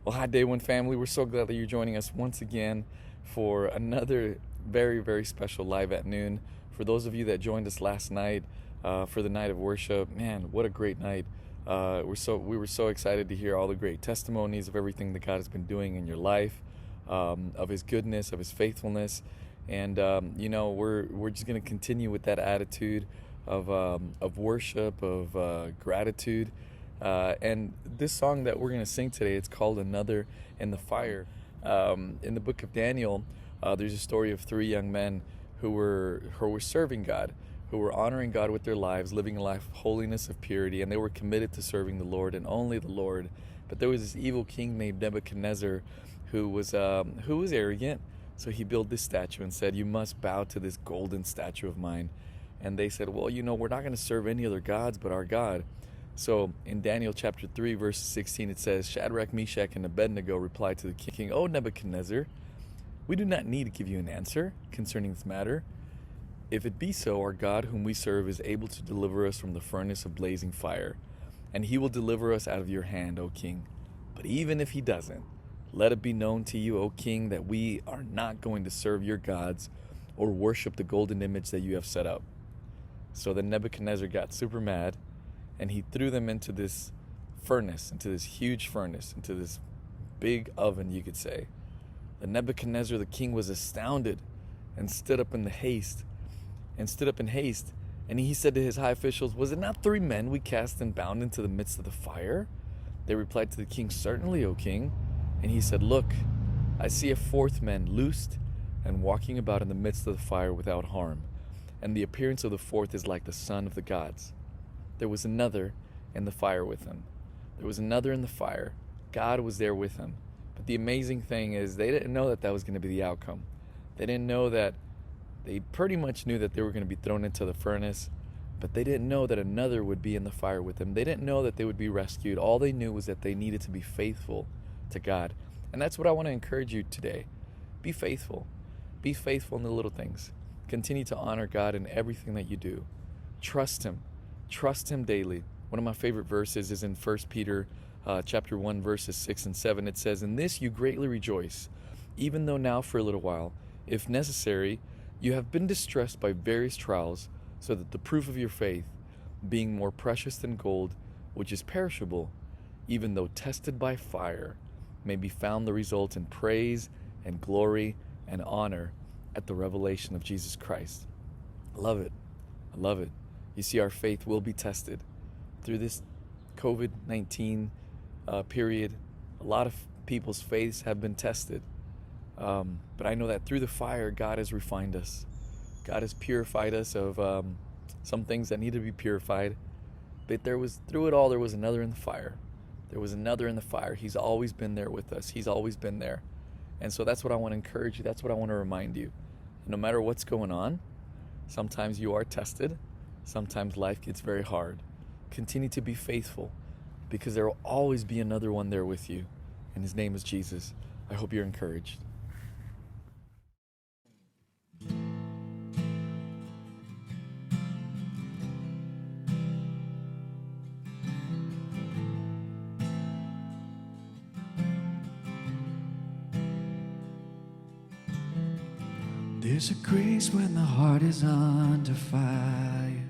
Well, hi, Day One family. We're so glad that you're joining us once again for another very, very special Live at Noon. For those of you that joined us last night for the night of worship, man, what a great night! We were so excited to hear all the great testimonies of everything that God has been doing in your life, of His goodness, of His faithfulness, and we're just gonna continue with that attitude of worship, of gratitude. And this song that we're going to sing today, it's called Another in the Fire. In the book of Daniel, there's a story of three young men who were serving God, who were honoring God with their lives, living a life of holiness, of purity, and they were committed to serving the Lord and only the Lord. But there was this evil king named Nebuchadnezzar who was arrogant. So he built this statue and said, "You must bow to this golden statue of mine." And they said, "Well, we're not going to serve any other gods but our God." So in Daniel chapter 3, verse 16, it says, "Shadrach, Meshach, and Abednego replied to the king, 'O Nebuchadnezzar, we do not need to give you an answer concerning this matter. If it be so, our God whom we serve is able to deliver us from the furnace of blazing fire, and he will deliver us out of your hand, O king. But even if he doesn't, let it be known to you, O king, that we are not going to serve your gods or worship the golden image that you have set up.'" So then Nebuchadnezzar got super mad and he threw them into this furnace, into this huge furnace, into this big oven, you could say. And Nebuchadnezzar the king was astounded and stood up in haste, and he said to his high officials, "Was it not three men we cast and bound into the midst of the fire?" They replied to the king, "Certainly, O king." And he said, "Look, I see a fourth man loosed and walking about in the midst of the fire without harm, and the appearance of the fourth is like the son of the gods." There was another in the fire with him. There was another in the fire. God was there with him. But the amazing thing is, they didn't know that that was going to be the outcome. They didn't know that. They pretty much knew that they were going to be thrown into the furnace, but they didn't know that another would be in the fire with them. They didn't know that they would be rescued. All they knew was that they needed to be faithful to God. And that's what I want to encourage you today. Be faithful. Be faithful in the little things. Continue to honor God in everything that you do. Trust Him. Trust Him daily. One of my favorite verses is in 1 Peter chapter 1, verses 6 and 7. It says, "In this you greatly rejoice, even though now for a little while, if necessary, you have been distressed by various trials, so that the proof of your faith, being more precious than gold, which is perishable, even though tested by fire, may be found the result in praise and glory and honor at the revelation of Jesus Christ." I love it. I love it. You see, our faith will be tested through this COVID-19 period. A lot of people's faiths have been tested. But I know that through the fire, God has refined us. God has purified us of some things that need to be purified. But through it all, there was another in the fire. There was another in the fire. He's always been there with us. He's always been there. And so that's what I want to encourage you. That's what I want to remind you. No matter what's going on, sometimes you are tested. Sometimes life gets very hard. Continue to be faithful, because there will always be another one there with you. And his name is Jesus. I hope you're encouraged. There's a grace when the heart is under fire,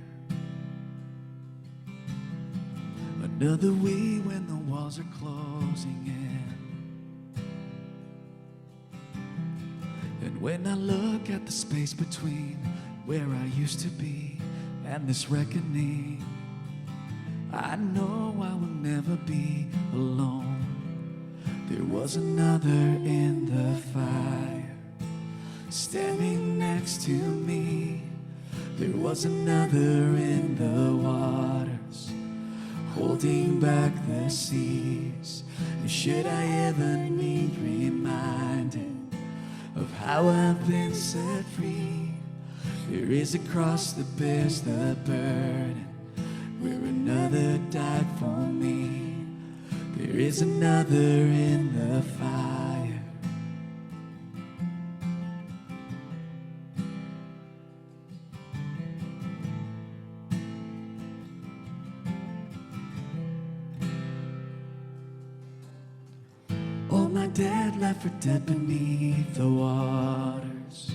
another way when the walls are closing in. And when I look at the space between where I used to be and this reckoning, I know I will never be alone. There was another in the fire, standing next to me. There was another in the waters, holding back the seas. And should I ever need reminded of how I've been set free, there is a cross that bears the burden, where another died for me. There is another in the fire. lie dead, left for dead beneath the waters.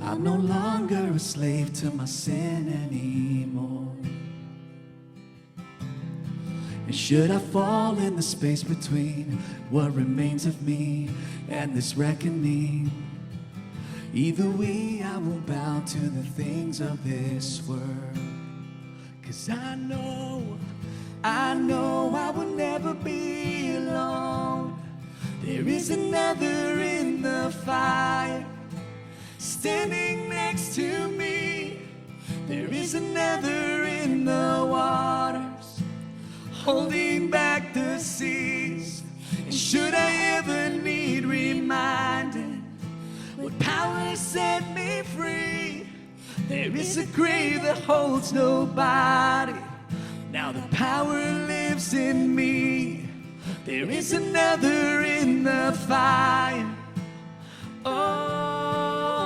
I'm no longer a slave to my sin anymore. And should I fall in the space between what remains of me and this reckoning, either way I will bow to the things of this world. 'Cause I know I will never be alone. There is another in the fire, standing next to me. There is another in the waters, holding back the seas. And should I ever need reminding what power set me free, there is a grave that holds nobody. Now the power lives in me. There is another in the fire. Oh,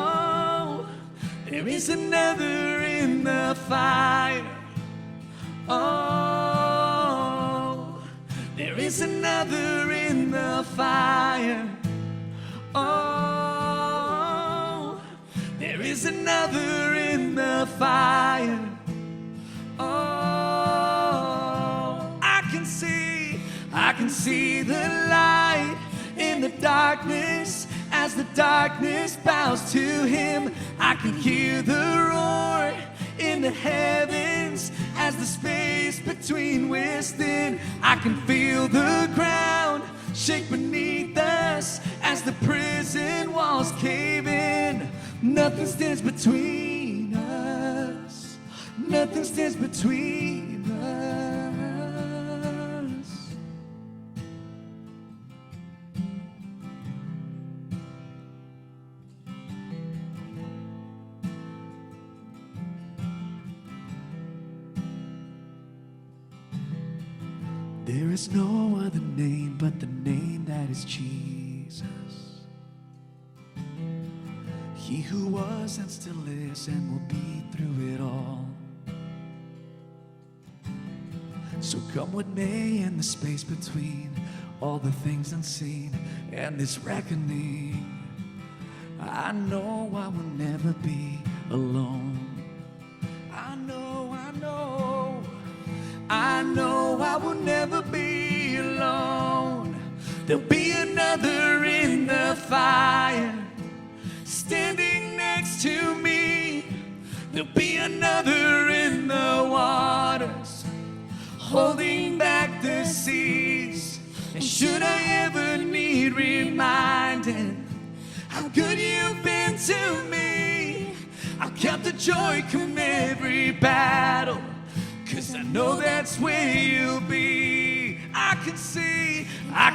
there is another in the fire. Oh, there is another in the fire. Oh, there is another in the fire. Oh, I can see the light in the darkness as the darkness bows to him. I can hear the roar in the heavens as the space between whirls thin. I can feel the ground shake beneath us as the prison walls cave in. Nothing stands between us. Nothing stands between us. There is no other name but the name that is Jesus. He who was and still is and will be through it all. So come what may in the space between all the things unseen and this reckoning, I know I will never be alone. I know I will never be alone. There'll be another in the fire, standing next to me. There'll be another in the waters, holding back the seas. And should I ever need reminding how good you've been to me, I'll count the joy come every battle, 'cause I know that's where you'll be. I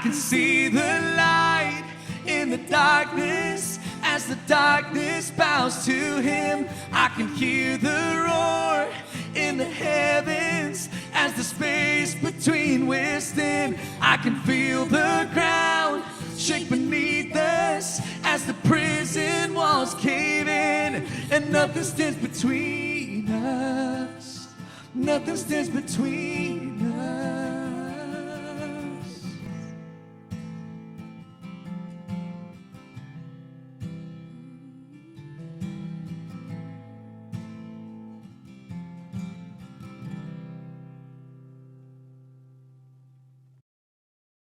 can see the light in the darkness as the darkness bows to him. I can hear the roar in the heavens as the space between whirls thin. I can feel the ground shake beneath us as the prison walls cave in. And nothing stands between us. Nothing stands between us.